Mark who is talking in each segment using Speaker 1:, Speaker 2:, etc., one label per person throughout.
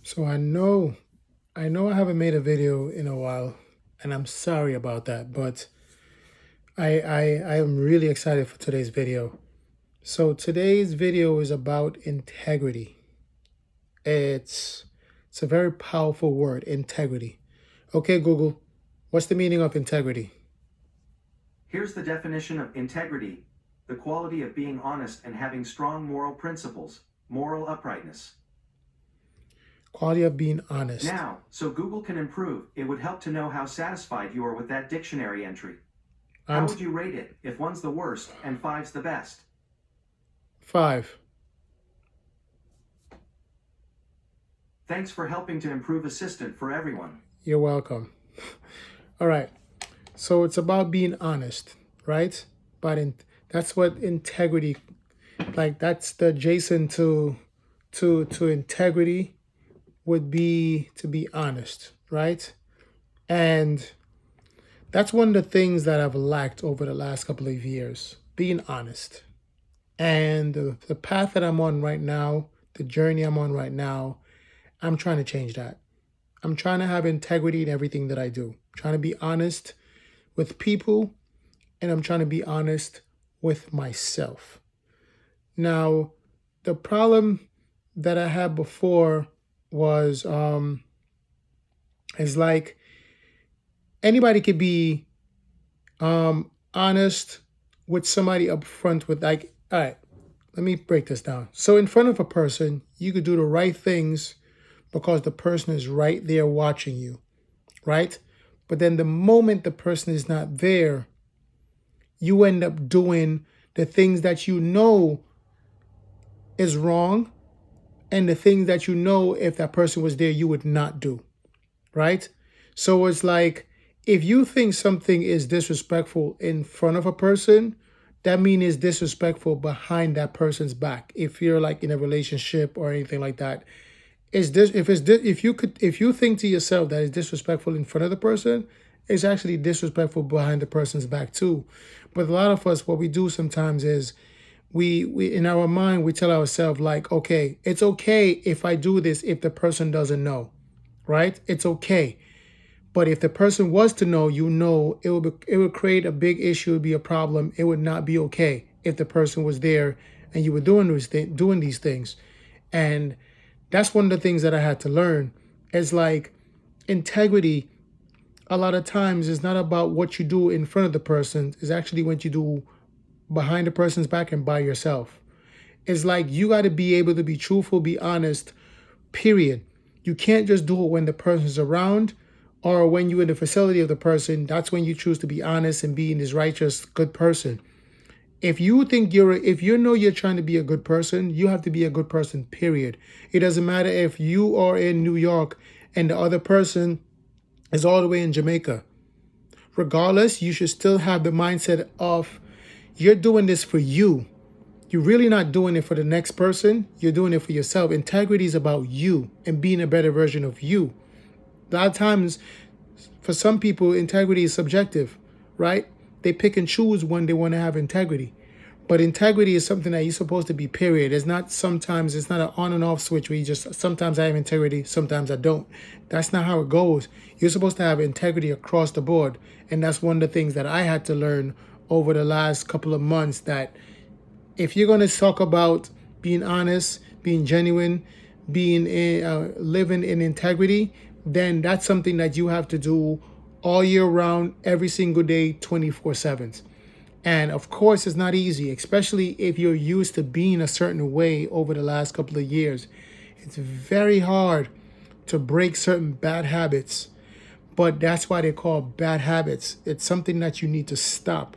Speaker 1: So I know I haven't made a video in a while, and I'm sorry about that, but I am really excited for today's video. So today's video is about integrity. It's it's a very powerful word, integrity. Okay, Google, what's the meaning of integrity?
Speaker 2: Here's the definition of integrity: the quality of being honest and having strong moral principles, moral uprightness.
Speaker 1: Quality of being honest.
Speaker 2: Now, so Google can improve, it would help to know how satisfied you are with that dictionary entry.
Speaker 1: I'm
Speaker 2: How would you rate it if one's the worst and five's the best?
Speaker 1: 5.
Speaker 2: Thanks for helping to improve Assistant for everyone.
Speaker 1: You're welcome. All right. So it's about being honest, right? That's what integrity, like that's the adjacent to integrity would be to be honest, right? And that's one of the things that I've lacked over the last couple of years, being honest. And the path that I'm on right now, the journey I'm on right now, I'm trying to change that. I'm trying to have integrity in everything that I do. I'm trying to be honest with people, and I'm trying to be honest with myself. Now, the problem that I had before was is like anybody could be honest with somebody up front with like, all right, let me break this down. So in front of a person, you could do the right things because the person is right there watching you, right? But then the moment the person is not there, you end up doing the things that you know is wrong and the things that you know if that person was there you would not do, right? So it's like if you think something is disrespectful in front of a person, that means it's disrespectful behind that person's back. If you're like in a relationship or anything like that, is this if you think to yourself that it's disrespectful in front of the person, it's actually disrespectful behind the person's back too. But a lot of us, what we do sometimes is we in our mind we tell ourselves like, okay, it's okay if I do this if the person doesn't know, right? It's okay. But if the person was to know, it would create a big issue, it would be a problem. It would not be okay if the person was there and you were doing these things. And that's one of the things that I had to learn. It's like integrity a lot of times is not about what you do in front of the person, it's actually what you do behind the person's back and by yourself. It's like you got to be able to be truthful, be honest, period. You can't just do it when the person's around or when you're in the facility of the person. That's when you choose to be honest and being this righteous, good person. If you know you're trying to be a good person, you have to be a good person, period. It doesn't matter if you are in New York and the other person is all the way in Jamaica. Regardless, you should still have the mindset of you're doing this for you. You're really not doing it for the next person. You're doing it for yourself. Integrity is about you and being a better version of you. A lot of times, for some people, integrity is subjective, right? They pick and choose when they want to have integrity. But integrity is something that you're supposed to be, period. It's not an on and off switch where you just, sometimes I have integrity, sometimes I don't. That's not how it goes. You're supposed to have integrity across the board. And that's one of the things that I had to learn over the last couple of months, that if you're going to talk about being honest, being genuine, living in integrity, then that's something that you have to do all year round, every single day, 24/7. And of course, it's not easy, especially if you're used to being a certain way over the last couple of years. It's very hard to break certain bad habits, but that's why they call bad habits. It's something that you need to stop.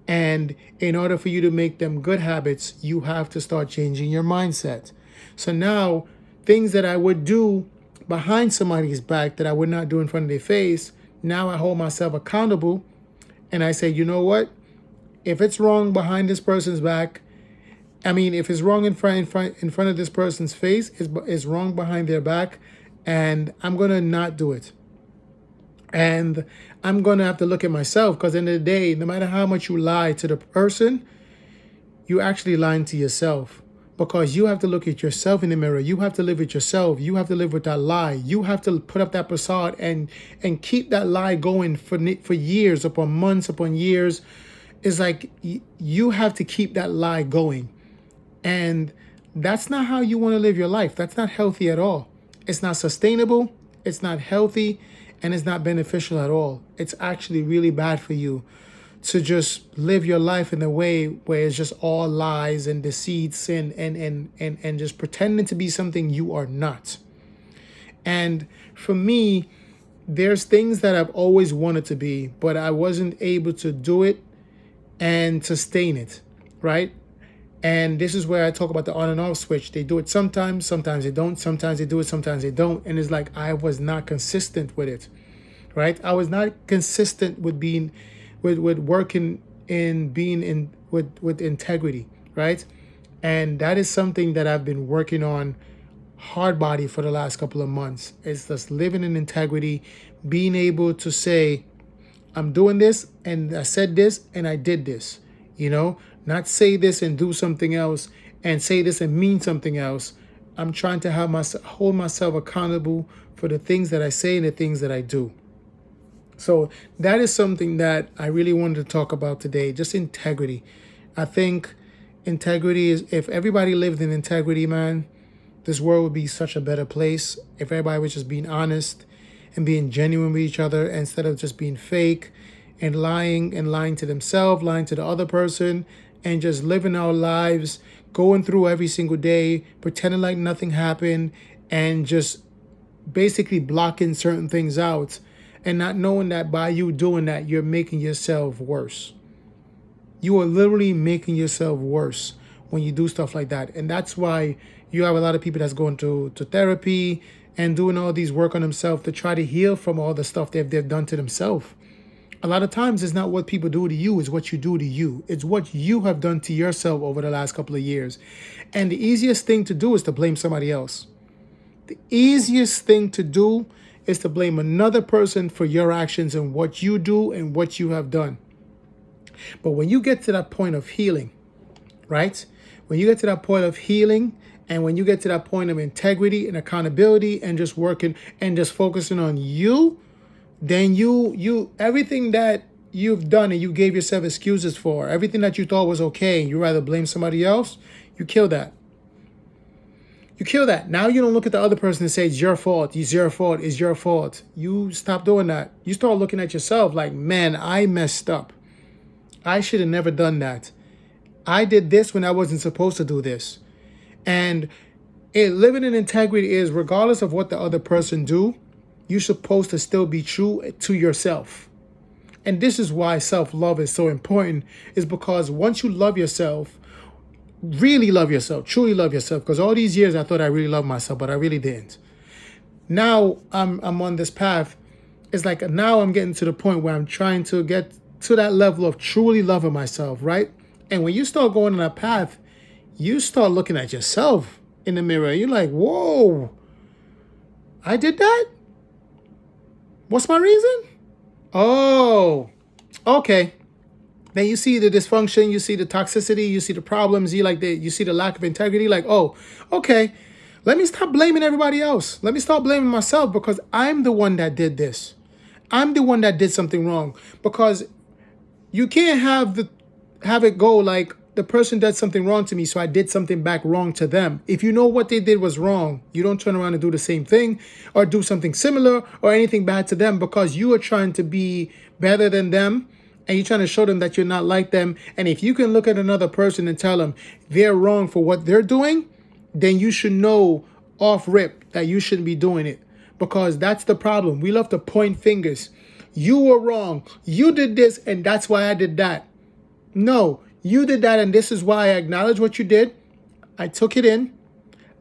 Speaker 1: And in order for you to make them good habits, you have to start changing your mindset. So now, things that I would do behind somebody's back that I would not do in front of their face, now I hold myself accountable and I say, you know what? If it's wrong behind this person's back, if it's wrong in front of this person's face, it's wrong behind their back, and I'm gonna not do it. And I'm gonna have to look at myself, because in the end of the day, no matter how much you lie to the person, you actually lying to yourself. because you have to look at yourself in the mirror. You have to live with yourself. You have to live with that lie. You have to put up that facade and keep that lie going for years upon months upon years. It's like you have to keep that lie going. And that's not how you want to live your life. That's not healthy at all. It's not sustainable. It's not healthy. And it's not beneficial at all. It's actually really bad for you to just live your life in a way where it's just all lies and deceits and just pretending to be something you are not. And for me, there's things that I've always wanted to be, but I wasn't able to do it and sustain it, right? And this is where I talk about the on and off switch. They do it sometimes they don't. Sometimes they do it, sometimes they don't. And it's like I was not consistent with it, right? I was not consistent with being, with working in being in with integrity, right? And that is something that I've been working on hard body for the last couple of months. It's just living in integrity, being able to say, I'm doing this and I said this and I did this, not say this and do something else and say this and mean something else. I'm trying to hold myself accountable for the things that I say and the things that I do. So that is something that I really wanted to talk about today, just integrity. I think integrity is, if everybody lived in integrity, man, this world would be such a better place if everybody was just being honest and being genuine with each other instead of just being fake and lying to themselves, lying to the other person, and just living our lives, going through every single day, pretending like nothing happened, and just basically blocking certain things out and not knowing that by you doing that, you're making yourself worse. You are literally making yourself worse when you do stuff like that. And that's why you have a lot of people that's going to therapy and doing all these work on themselves to try to heal from all the stuff they've done to themselves. A lot of times it's not what people do to you, it's what you do to you. It's what you have done to yourself over the last couple of years. And the easiest thing to do is to blame somebody else. The easiest thing to do is to blame another person for your actions and what you do and what you have done. But when you get to that point of healing, right? When you get to that point of healing and when you get to that point of integrity and accountability and just working and just focusing on you, then you everything that you've done and you gave yourself excuses for, everything that you thought was okay, you rather blame somebody else, you kill that. You kill that. Now you don't look at the other person and say, it's your fault, it's your fault, it's your fault. You stop doing that. You start looking at yourself like, man, I messed up. I should have never done that. I did this when I wasn't supposed to do this. And living in integrity is, regardless of what the other person do, you're supposed to still be true to yourself. And this is why self-love is so important, is because once you love yourself, really love yourself, truly love yourself, because all these years I thought I really loved myself, but I really didn't. Now I'm on this path. It's like now I'm getting to the point where I'm trying to get to that level of truly loving myself, right? And when you start going on that path, you start looking at yourself in the mirror. You're like, whoa, I did that? What's my reason? Oh, okay. Then you see the dysfunction, you see the toxicity, you see the problems, you see the lack of integrity. Like, oh, okay, let me stop blaming everybody else. Let me stop blaming myself because I'm the one that did this. I'm the one that did something wrong. Because you can't have it go like the person did something wrong to me, so I did something back wrong to them. If you know what they did was wrong, you don't turn around and do the same thing or do something similar or anything bad to them because you are trying to be better than them. And you're trying to show them that you're not like them. And if you can look at another person and tell them they're wrong for what they're doing, then you should know off rip that you shouldn't be doing it. Because that's the problem. We love to point fingers. You were wrong. You did this and that's why I did that. No, you did that and this is why I acknowledge what you did. I took it in.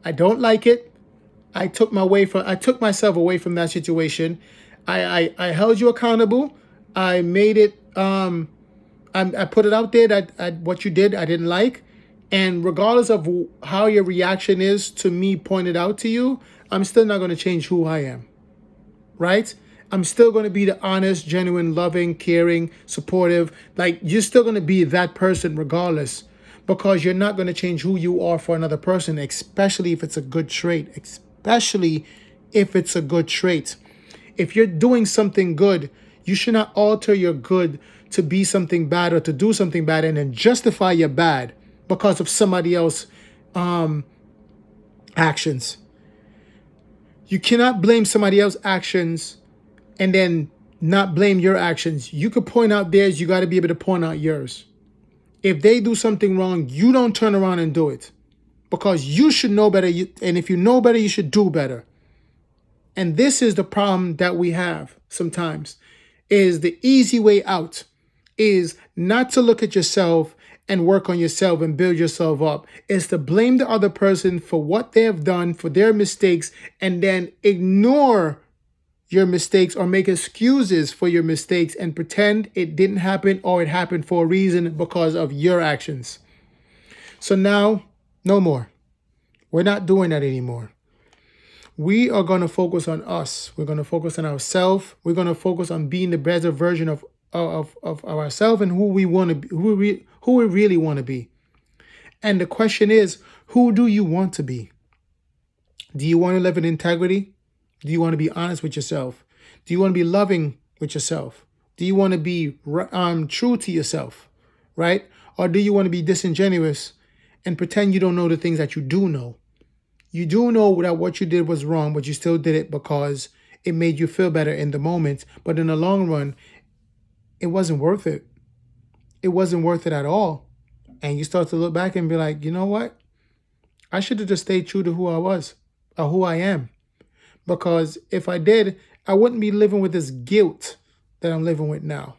Speaker 1: I don't like it. I took myself away from that situation. I held you accountable. I made it. I put it out there that what you did I didn't like, and regardless of how your reaction is to me pointed out to you, I'm still not going to change who I am, right? I'm still going to be the honest, genuine, loving, caring, supportive. Like, you're still going to be that person regardless, because you're not going to change who you are for another person, especially if it's a good trait. Especially if it's a good trait. If you're doing something good, you should not alter your good to be something bad or to do something bad and then justify your bad because of somebody else's actions. You cannot blame somebody else's actions and then not blame your actions. You could point out theirs, you got to be able to point out yours. If they do something wrong, you don't turn around and do it because you should know better. And if you know better, you should do better. And this is the problem that we have sometimes, is the easy way out is not to look at yourself and work on yourself and build yourself up. It's to blame the other person for what they have done, for their mistakes, and then ignore your mistakes or make excuses for your mistakes and pretend it didn't happen or it happened for a reason because of your actions. So now, no more. We're not doing that anymore. We are going to focus on us. We're going to focus on ourselves. We're going to focus on being the better version of ourselves and who we want to be, who we really want to be. And the question is, who do you want to be? Do you want to live in integrity? Do you want to be honest with yourself? Do you want to be loving with yourself? Do you want to be true to yourself, right? Or do you want to be disingenuous and pretend you don't know the things that you do know? You do know that what you did was wrong, but you still did it because it made you feel better in the moment. But in the long run, it wasn't worth it. It wasn't worth it at all. And you start to look back and be like, you know what? I should have just stayed true to who I was or who I am. Because if I did, I wouldn't be living with this guilt that I'm living with now.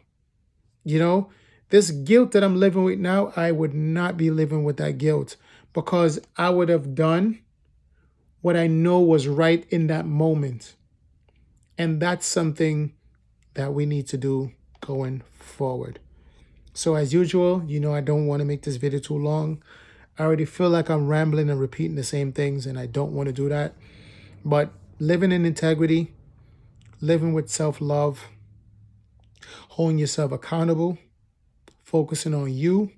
Speaker 1: You know, this guilt that I'm living with now, I would not be living with that guilt because I would have done what I know was right in that moment. And that's something that we need to do going forward. So as usual, I don't want to make this video too long. I already feel like I'm rambling and repeating the same things, and I don't want to do that. But living in integrity, living with self-love, holding yourself accountable, focusing on you,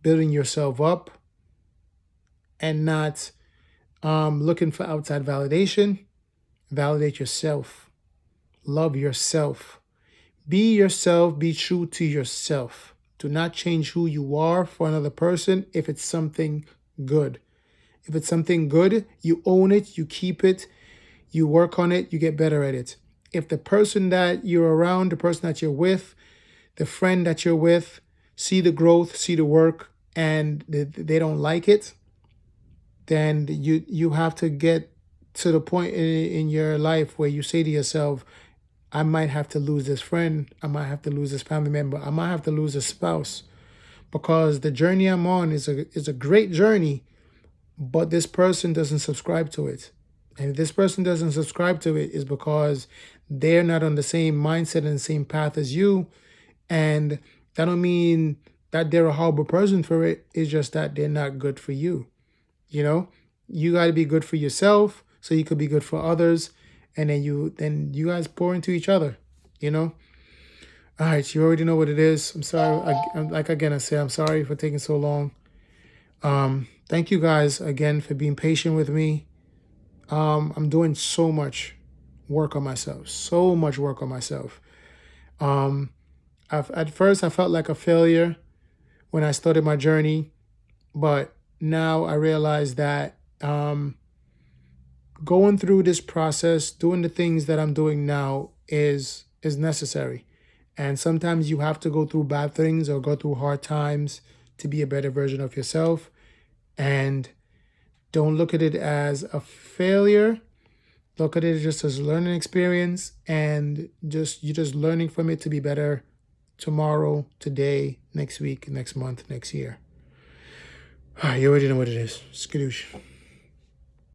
Speaker 1: building yourself up, and not looking for outside validation. Validate yourself. Love yourself. Be yourself. Be true to yourself. Do not change who you are for another person if it's something good. If it's something good, you own it, you keep it, you work on it, you get better at it. If the person that you're around, the person that you're with, the friend that you're with, see the growth, see the work, and they don't like it, then you have to get to the point in your life where you say to yourself, I might have to lose this friend, I might have to lose this family member, I might have to lose a spouse, because the journey I'm on is a great journey, but this person doesn't subscribe to it. And if this person doesn't subscribe to it, is because they're not on the same mindset and the same path as you. And that don't mean that they're a horrible person for it. It's just that they're not good for you. You got to be good for yourself so you could be good for others. And then you guys pour into each other, All right, you already know what it is. I'm sorry. I'm sorry for taking so long. Thank you guys again for being patient with me. I'm doing so much work on myself. At first I felt like a failure when I started my journey, but now I realize that going through this process, doing the things that I'm doing now is necessary. And sometimes you have to go through bad things or go through hard times to be a better version of yourself. And don't look at it as a failure. Look at it just as a learning experience, and you're just learning from it to be better tomorrow, today, next week, next month, next year. All right, you already know what it is. Skadoosh.